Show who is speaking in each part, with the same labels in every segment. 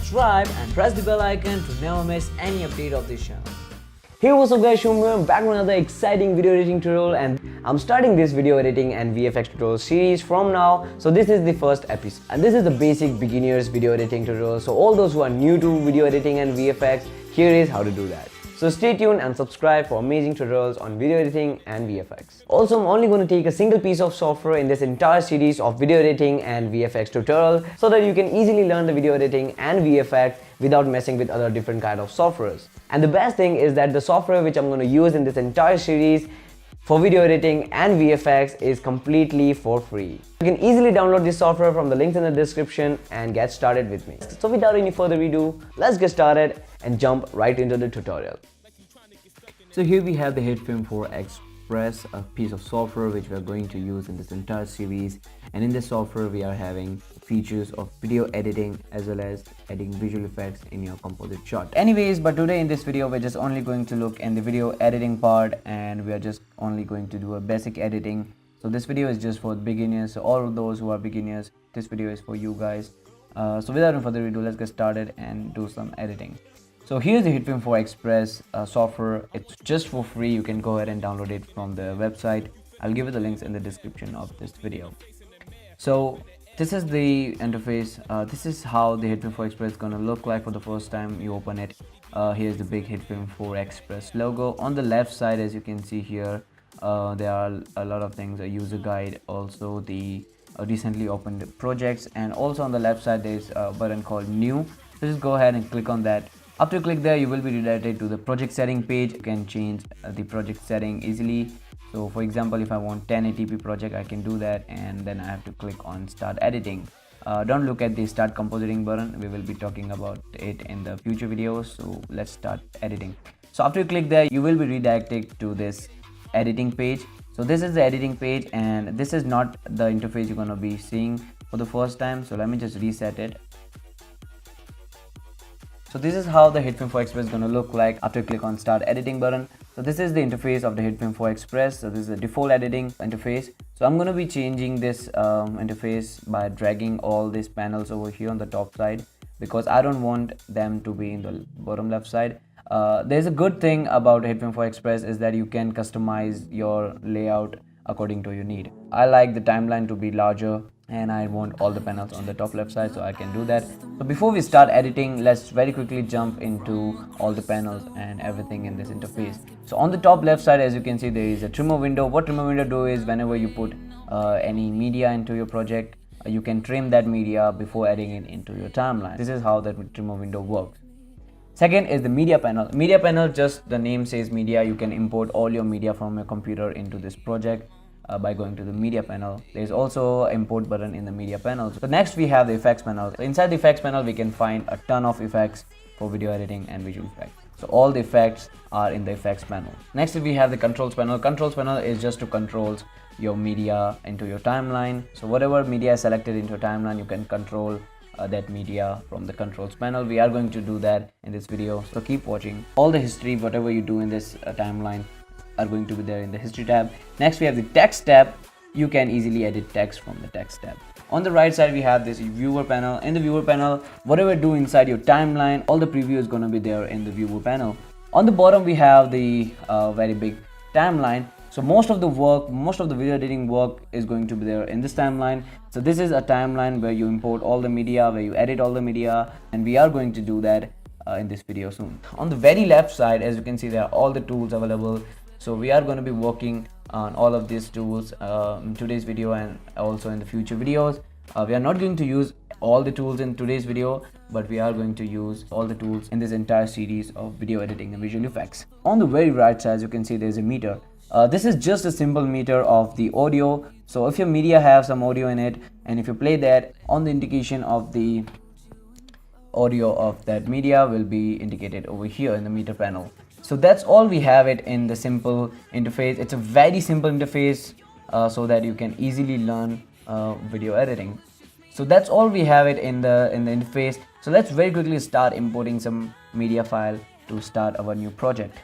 Speaker 1: subscribe and press the bell icon to never miss any update of this channel.
Speaker 2: Hey, what's up guys, Shumbhu. I'm back with another exciting video editing tutorial, and I'm starting this video editing and VFX tutorial series from now. So this is the first episode and this is the basic beginners video editing tutorial. So all those who are new to video editing and VFX, here is how to do that. So stay tuned and subscribe for amazing tutorials on video editing and VFX. Also, I'm only going to take a single piece of software in this entire series of video editing and VFX tutorial so that you can easily learn the video editing and VFX without messing with other different kind of softwares. And the best thing is that the software which I'm going to use in this entire series for video editing and VFX is completely for free. You can easily download this software from the links in the description and get started with me. So without any further ado, let's get started and jump right into the tutorial. So here we have the HitFilm 4 Express, a piece of software which we are going to use in this entire series. And in this software we are having features of video editing as well as adding visual effects in your composite shot. Anyways, but today in this video we're just only going to look in the video editing part, and we are just only going to do a basic editing. So this video is just for beginners. So all of those who are beginners, this video is for you guys. So without any further ado, let's get started and do some editing. So here's the HitFilm 4 Express software. It's just for free. You can go ahead and download it from the website. I'll give you the links in the description of this video. So this is the interface. This is how the HitFilm 4 Express is gonna look like for the first time you open it. Here's the big HitFilm 4 Express logo. On the left side, as you can see here, there are a lot of things, a user guide, also the recently opened projects, and also on the left side there's a button called new. So just go ahead and click on that. After you click there, you will be redirected to the project setting page. You can change the project setting easily. So for example, if I want 1080p project, I can do that, and then I have to click on start editing. Don't look at the start compositing button. We will be talking about it in the future videos. So let's start editing. So after you click there, you will be redirected to this editing page. So this is the editing page, and this is not the interface you're going to be seeing for the first time. So let me just reset it. So this is how the HitFilm 4 Express is going to look like after you click on start editing button. So this is the interface of the HitFilm 4 Express. So this is the default editing interface. So I'm going to be changing this interface by dragging all these panels over here on the top side, because I don't want them to be in the bottom left side. There's a good thing about HitFilm 4 Express is that you can customize your layout according to your need. I like the timeline to be larger, and I want all the panels on the top left side, so I can do that. So before we start editing, let's very quickly jump into all the panels and everything in this interface. So on the top left side, as you can see, there is a trimmer window. What trimmer window do is whenever you put any media into your project, you can trim that media before adding it into your timeline. This is how that trimmer window works. Second is the media panel. Media panel, just the name says media. You can import all your media from your computer into this project by going to the media panel. There's also an import button in the media panel. So next we have the effects panel. So inside the effects panel we can find a ton of effects for video editing and visual effects. So all the effects are in the effects panel. Next we have the controls panel. Controls panel is just to control your media into your timeline. So whatever media is selected into your timeline, you can control that media from the controls panel. We are going to do that in this video, so keep watching. All the history, whatever you do in this timeline, are going to be there in the history tab. Next we have the text tab. You can easily edit text from the text tab. On the right side we have this viewer panel. In the viewer panel, whatever you do inside your timeline, all the preview is going to be there in the viewer panel. On the bottom we have the very big timeline. So most of the work, most of the video editing work is going to be there in this timeline. So this is a timeline where you import all the media, where you edit all the media, and we are going to do that in this video soon. On the very left side, as you can see, there are all the tools available. So we are going to be working on all of these tools in today's video and also in the future videos. We are not going to use all the tools in today's video, but we are going to use all the tools in this entire series of video editing and visual effects. On the very right side, as you can see, there's a meter. This is just a simple meter of the audio. So if your media have some audio in it, and if you play that, on the indication of the audio of that media will be indicated over here in the meter panel. So that's all we have it in the simple interface. It's a very simple interface so that you can easily learn video editing. So that's all we have it in the interface. So let's very quickly start importing some media file to start our new project.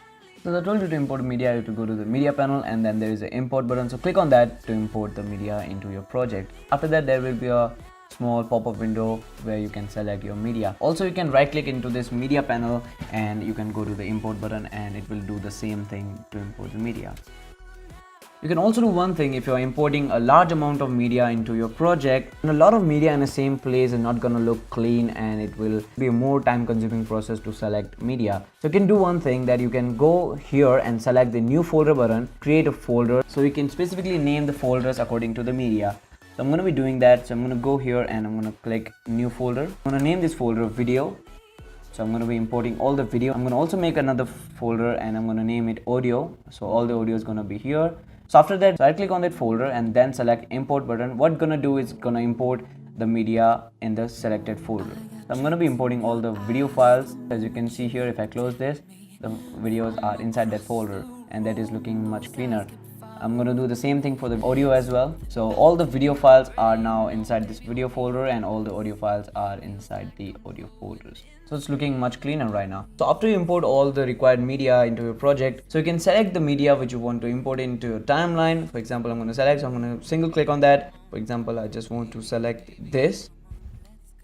Speaker 2: So I told you to import media, you have to go to the media panel, and then there is an import button. So click on that to import the media into your project. After that, there will be a small pop-up window where you can select your media. Also, you can right click into this media panel and you can go to the import button and it will do the same thing to import the media. You can also do one thing if you're importing a large amount of media into your project. And a lot of media in the same place is not gonna look clean and it will be a more time consuming process to select media. So you can do one thing, that you can go here and select the new folder button, create a folder. So you can specifically name the folders according to the media. So I'm gonna be doing that. So I'm gonna go here and I'm gonna click new folder. I'm gonna name this folder video. So I'm going to be importing all the video. I'm going to also make another folder and I'm going to name it audio. So all the audio is going to be here. So after that, right click on that folder and then select import button. What going to do is going to import the media in the selected folder. So I'm going to be importing all the video files. As you can see here, if I close this, the videos are inside that folder and that is looking much cleaner. I'm going to do the same thing for the audio as well. So all the video files are now inside this video folder and all the audio files are inside the audio folders. So it's looking much cleaner right now. So after you import all the required media into your project, so you can select the media which you want to import into your timeline. For example, I'm going to select, so I'm going to single click on that. For example, I just want to select this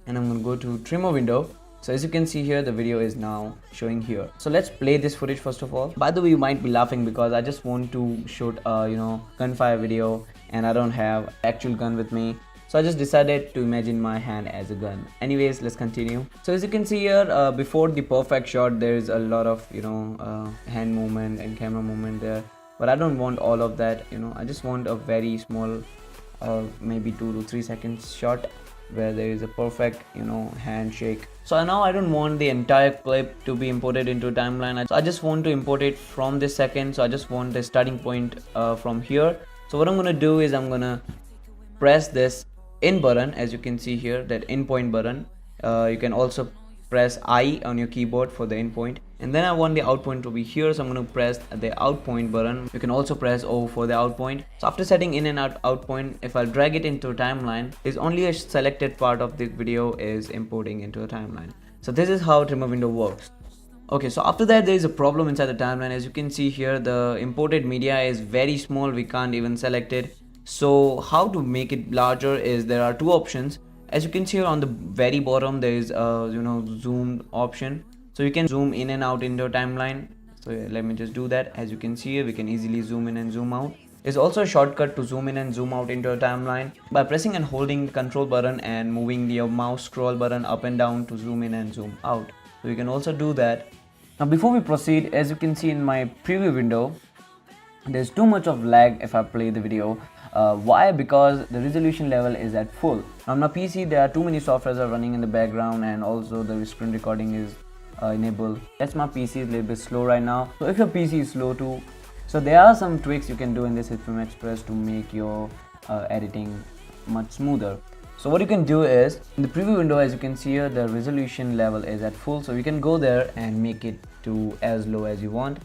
Speaker 2: and I'm going to go to trimmer window. So as you can see here, the video is now showing here. So let's play this footage first of all. By the way, you might be laughing because I just want to shoot a gunfire video and I don't have actual gun with me. So I just decided to imagine my hand as a gun. Anyways, let's continue. So as you can see here, before the perfect shot, there is a lot of hand movement and camera movement there. But I don't want all of that. I just want a very small, maybe 2 to 3 seconds shot where there is a perfect handshake. So now I don't want the entire clip to be imported into a timeline. So I just want to import it from this second. So I just want the starting point from here. So what I'm gonna do is I'm gonna press this in button. As you can see here, that in point button. You can also press I on your keyboard for the in point, and then I want the out point to be here, so I'm going to press the out point button. You can also press O for the out point. So after setting in and out point, if I drag it into a timeline, is only a selected part of the video is importing into a timeline. So this is how trimmer window works. Okay, so after that there is a problem inside the timeline. As you can see here, the imported media is very small, we can't even select it. So how to make it larger is there are two options. As you can see here on the very bottom, there is a zoom option, so you can zoom in and out into a timeline. So let me just do that. As you can see here, we can easily zoom in and zoom out. There's also a shortcut to zoom in and zoom out into a timeline by pressing and holding the control button and moving your mouse scroll button up and down to zoom in and zoom out. So you can also do that. Now before we proceed, as you can see in my preview window, there's too much of lag if I play the video. Why? Because the resolution level is at full. On my PC there are too many softwares are running in the background, and also the screen recording is enabled. That's my PC is a little bit slow right now. So if your PC is slow too, so there are some tweaks you can do in this HitFilm Express to make your editing much smoother. So what you can do is, in the preview window, as you can see here, the resolution level is at full, so you can go there and make it to as low as you want.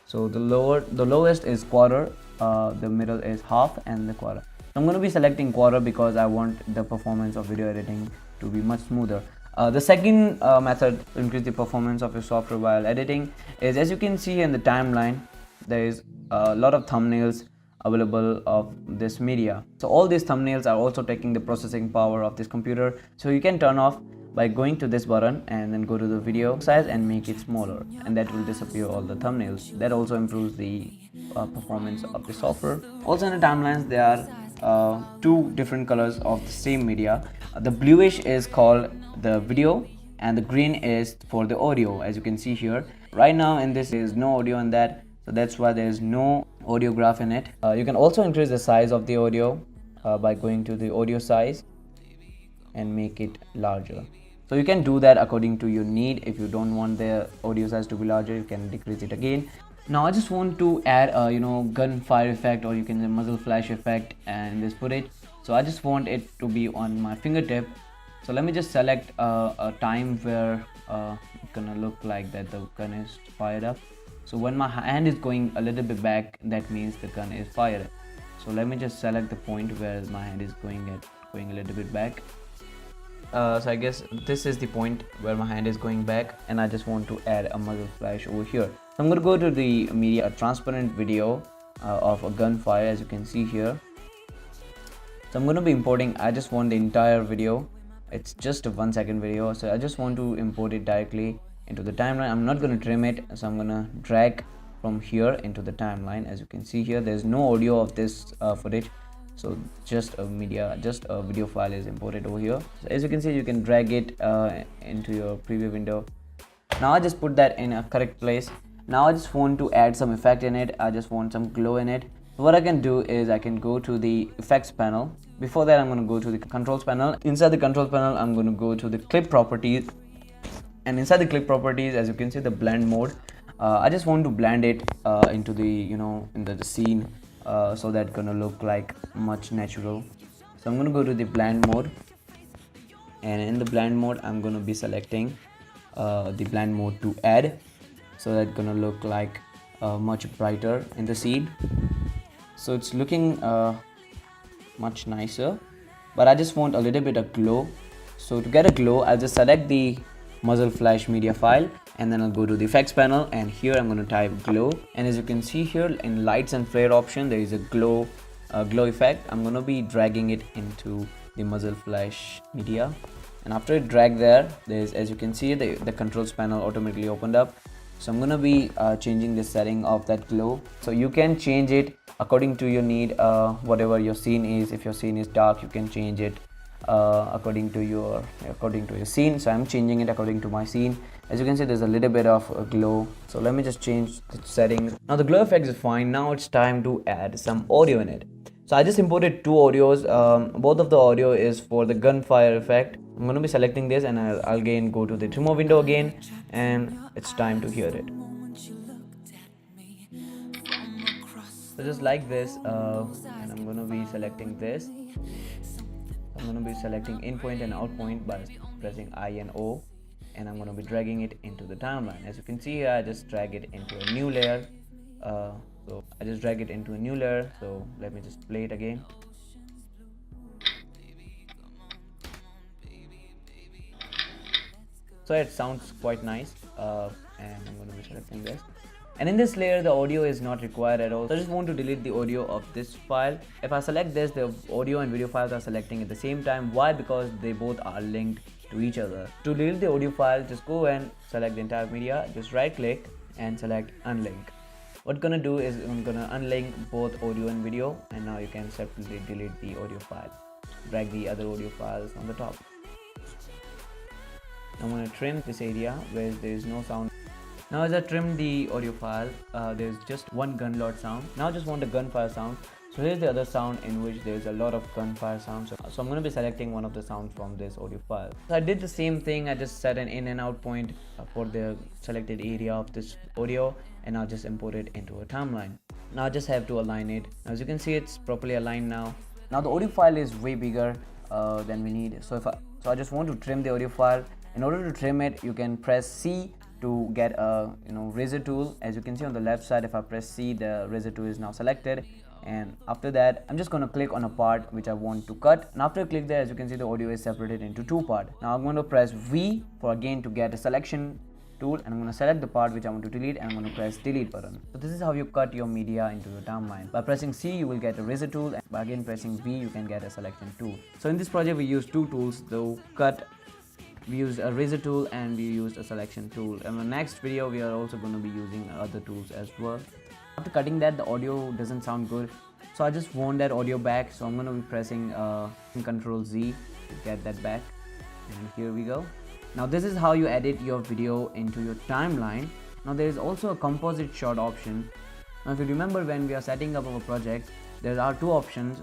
Speaker 2: So the lowest is quarter, the middle is half, and the quarter. So I'm going to be selecting quarter because I want the performance of video editing to be much smoother. The second method to increase the performance of your software while editing is, as you can see in the timeline, there is a lot of thumbnails available of this media. So all these thumbnails are also taking the processing power of this computer. So you can turn off by going to this button and then go to the video size and make it smaller, and that will disappear all the thumbnails. That also improves the performance of the software. Also in the timelines there are two different colors of the same media. The bluish is called the video and the green is for the audio. As you can see here, right now in this there is no audio in that, so that's why there is no audio graph in it. You can also increase the size of the audio by going to the audio size and make it larger. So you can do that according to your need. If you don't want the audio size to be larger, you can decrease it again. Now I just want to add a gunfire effect, or you can say muzzle flash effect in this footage. So I just want it to be on my fingertip. So let me just select a time where it's gonna look like that the gun is fired up. So when my hand is going a little bit back, that means the gun is fired. So let me just select the point where my hand is going a little bit back. So I guess this is the point where my hand is going back, and I just want to add a muzzle flash over here. So I'm going to go to the media, a transparent video of a gunfire, as you can see here. So I'm going to be importing, I just want the entire video. It's just a 1 second video, so I just want to import it directly into the timeline. I'm not going to trim it, so I'm going to drag from here into the timeline. As you can see here, there's no audio of this footage, so just a video file is imported over here. So as you can see, you can drag it into your preview window. Now I just put that in a correct place. Now I just want to add some effect in it. I just want some glow in it. So what I can do is I can go to the effects panel. Before that, I'm going to go to the controls panel. Inside the controls panel, I'm going to go to the clip properties, and inside the clip properties, as you can see, the blend mode, I just want to blend it into the into the scene, so that's gonna look like much natural. So I'm going to go to the blend mode, and in the blend mode I'm going to be selecting the blend mode to add, so that's gonna look like much brighter in the scene. So it's looking much nicer, but I just want a little bit of glow. So to get a glow, I'll just select the muzzle flash media file, and then I'll go to the effects panel, and here I'm going to type glow. And as you can see here in lights and flare option, there is a glow effect. I'm going to be dragging it into the muzzle flash media, and after it drag there's, as you can see, the controls panel automatically opened up. So I'm going to be changing the setting of that glow. So you can change it according to your need, whatever your scene is. If your scene is dark, you can change it according to your scene. So I'm changing it according to my scene. As you can see, there's a little bit of glow. So let me just change the settings. Now the glow effects is fine. Now it's time to add some audio in it. So I just imported two audios. Both of the audio is for the gunfire effect. I'm going to be selecting this, and I'll again go to the trimmer window again, and it's time to hear it. So just like this, and I'm going to be selecting this. I'm going to be selecting in point and out point by pressing I and O, and I'm going to be dragging it into the timeline. As you can see here, I just drag it into a new layer. So I just drag it into a new layer. So let me just play it again. So it sounds quite nice, and I'm going to be selecting this. And in this layer, the audio is not required at all. So I just want to delete the audio of this file. If I select this, the audio and video files are selecting at the same time. Why? Because they both are linked to each other. To delete the audio file, just go and select the entire media. Just right click and select unlink. What I'm gonna do is I'm gonna unlink both audio and video, and now you can separately delete the audio file. Drag the other audio files on the top. I'm gonna trim this area where there is no sound. Now as I trim the audio file, there's just one gunload sound. Now I just want a gunfire sound. So here's the other sound in which there's a lot of gunfire sounds. So I'm going to be selecting one of the sounds from this audio file. So I did the same thing. I just set an in and out point for the selected area of this audio, and I'll just import it into a timeline. Now I just have to align it. As you can see, it's properly aligned now. Now the audio file is way bigger than we need. So I just want to trim the audio file. In order to trim it, you can press C to get a razor tool. As you can see on the left side, if I press C, the razor tool is now selected, and after that I'm just going to click on a part which I want to cut, and after I click there, as you can see, the audio is separated into two parts. Now I'm going to press V for again to get a selection tool, and I'm going to select the part which I want to delete, and I'm going to press delete button. So this is how you cut your media into your timeline. By pressing C, you will get a razor tool, and by again pressing V, you can get a selection tool. So in this project we use two tools, though cut. We used a razor tool and we used a selection tool. In the next video, we are also going to be using other tools as well. After cutting that, the audio doesn't sound good, so I just want that audio back. So I'm going to be pressing Ctrl Z to get that back, and here we go. Now this is how you edit your video into your timeline. Now there is also a composite shot option. Now if you remember, when we are setting up our project, there are two options,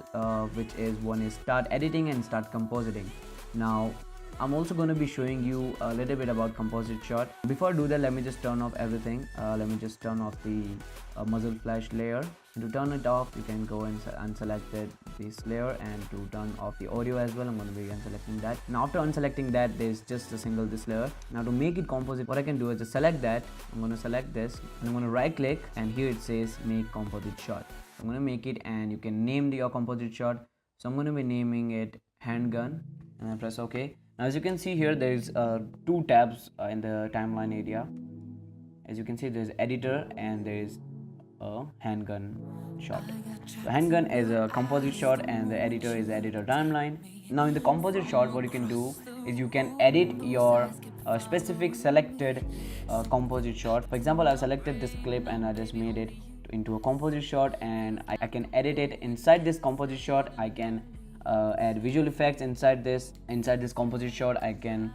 Speaker 2: which is one is start editing and start compositing. Now I'm also going to be showing you a little bit about composite shot. Before I do that, let me just turn off everything. Let me just turn off the muzzle flash layer. And to turn it off, you can go and unselect this layer, and to turn off the audio as well, I'm going to be unselecting that. Now after unselecting that, there's just a single this layer. Now to make it composite, what I can do is just select that. I'm going to select this, and I'm going to right click, and here it says make composite shot. I'm going to make it, and you can name your composite shot. So I'm going to be naming it handgun, and I press OK. Now as you can see here, there is two tabs in the timeline area. As you can see, there is editor and there is a handgun shot. So handgun is a composite shot and the editor is editor timeline. Now in the composite shot, what you can do is you can edit your specific selected composite shot. For example, I've selected this clip and I just made it into a composite shot, and I can edit it inside this composite shot. I can add visual effects inside this composite shot. I can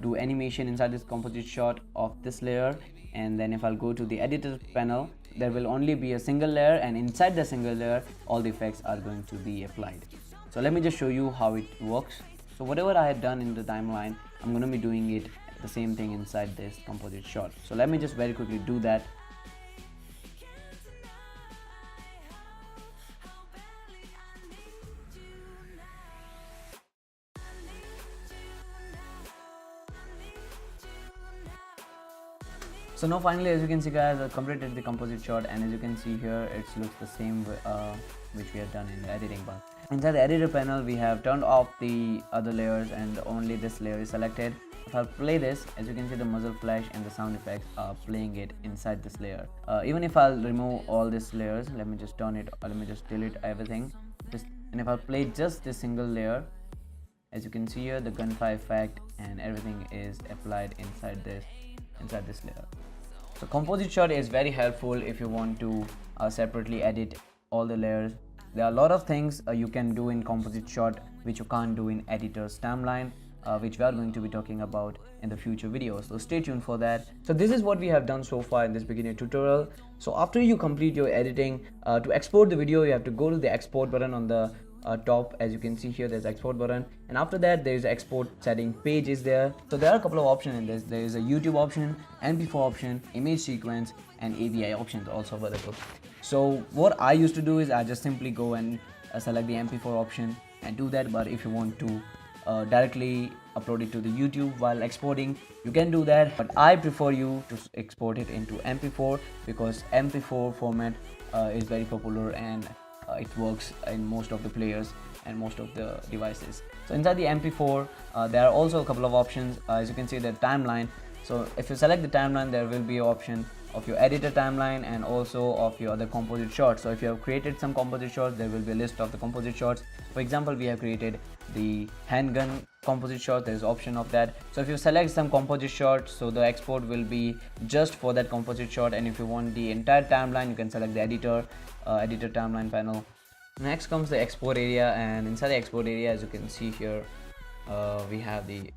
Speaker 2: do animation inside this composite shot of this layer, and then if I'll go to the editor panel, there will only be a single layer, and inside the single layer all the effects are going to be applied. So let me just show you how it works. So whatever I had done in the timeline, I'm going to be doing it the same thing inside this composite shot. So let me just very quickly do that. So now finally, as you can see guys, I completed the composite shot, and as you can see here, it looks the same which we have done in the editing part. Inside the editor panel, we have turned off the other layers and only this layer is selected. If I play this, as you can see, the muzzle flash and the sound effects are playing it inside this layer. Even if I'll remove all these layers, let me just turn it, or let me just delete everything. And if I play just this single layer, as you can see here, the gunfire effect and everything is applied inside this layer. So composite shot is very helpful if you want to separately edit all the layers. There are a lot of things you can do in composite shot which you can't do in editor's timeline, which we are going to be talking about in the future videos, so stay tuned for that. So this is what we have done so far in this beginner tutorial. So after you complete your editing, to export the video, you have to go to the export button on the top. As you can see here, there's export button, and after that there is export setting page is there. So there are a couple of options in this. There is a YouTube option, MP4 option, image sequence, and AVI options also available. So what I used to do is I just simply go and select the MP4 option and do that. But if you want to directly upload it to the YouTube while exporting, you can do that, but I prefer you to export it into MP4 because MP4 format is very popular and it works in most of the players and most of the devices. So inside the MP4 there are also a couple of options. As you can see, the timeline. So if you select the timeline, there will be an option of your editor timeline and also of your other composite shots. So if you have created some composite shots, there will be a list of the composite shots. For example, we have created the handgun composite shot. There is option of that. So if you select some composite shots, so the export will be just for that composite shot, and if you want the entire timeline, you can select the editor timeline panel. Next comes the export area, and inside the export area, as you can see here, we have the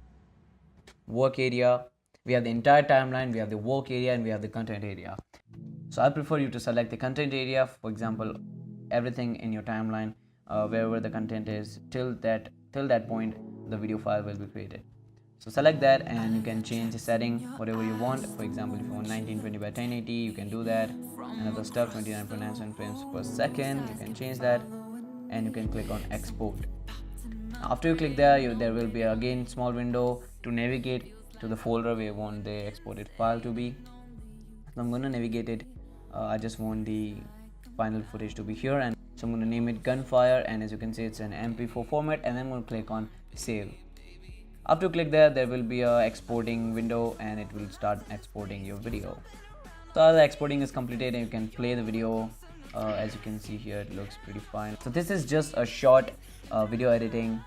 Speaker 2: work area, we have the entire timeline, we have the work area, and we have the content area. So I prefer you to select the content area. For example, everything in your timeline, wherever the content is, till that point the video file will be created. So select that and you can change the setting whatever you want. For example, if you want 1920 by 1080, you can do that. Another stuff, 29.97 frames per second, you can change that, and you can click on export. After you click there, there will be again small window to navigate to the folder where you want the exported file to be. So I'm going to navigate it. I just want the final footage to be here, and so I'm going to name it gunfire, and as you can see, it's an MP4 format, and then I'm going to click on save. After you click there will be a exporting window and it will start exporting your video. So the exporting is completed and you can play the video. As you can see here, it looks pretty fine. So this is just a short video editing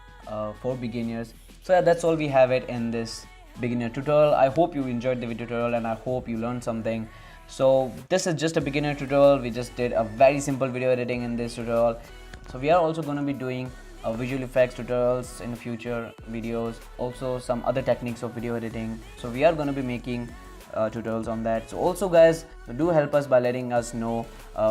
Speaker 2: for beginners. So yeah, that's all we have it in this beginner tutorial. I hope you enjoyed the video tutorial and I hope you learned something. So this is just a beginner tutorial. We just did a very simple video editing in this tutorial. So we are also going to be doing visual effects tutorials in future videos, also some other techniques of video editing. So we are going to be making tutorials on that. So also guys, do help us by letting us know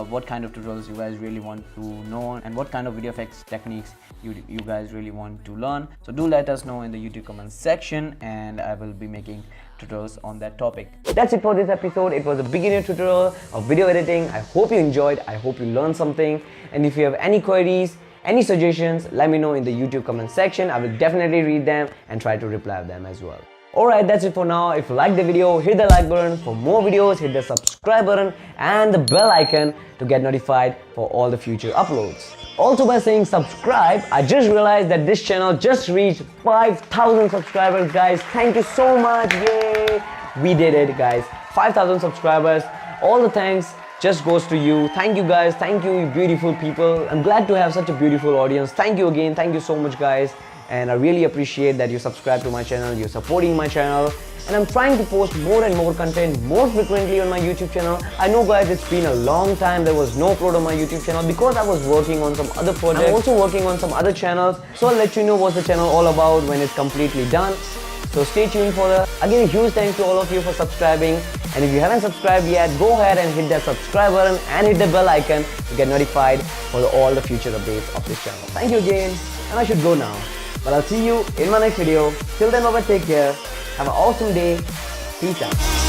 Speaker 2: what kind of tutorials you guys really want to know and what kind of video effects techniques you guys really want to learn. So do let us know in the YouTube comments section and I will be making tutorials on that topic. That's it for this episode. It was a beginner tutorial of video editing. I hope you enjoyed. I hope you learned something, and if you have any queries, any suggestions, let me know in the YouTube comment section. I will definitely read them and try to reply to them as well. Alright, that's it for now. If you like the video, hit the like button. For more videos, hit the subscribe button and the bell icon to get notified for all the future uploads. Also, by saying subscribe, I just realized that this channel just reached 5,000 subscribers, guys. Thank you so much. Yay! We did it, guys. 5,000 subscribers. All the thanks
Speaker 3: just goes to you. Thank you guys. Thank you, you beautiful people. I'm glad to have such a beautiful audience. Thank you again. Thank you so much, guys. And I really appreciate that you subscribe to my channel, you're supporting my channel. And I'm trying to post more and more content more frequently on my YouTube channel. I know guys, it's been a long time there was no upload on my YouTube channel because I was working on some other projects. I'm also working on some other channels. So I'll let you know what's the channel all about when it's completely done. So stay tuned for that. Again, a huge thanks to all of you for subscribing. And if you haven't subscribed yet, go ahead and hit that subscribe button and hit the bell icon to get notified for all the future updates of this channel. Thank you again, and I should go now. But I'll see you in my next video. Till then, bye-bye, take care. Have an awesome day. Peace out.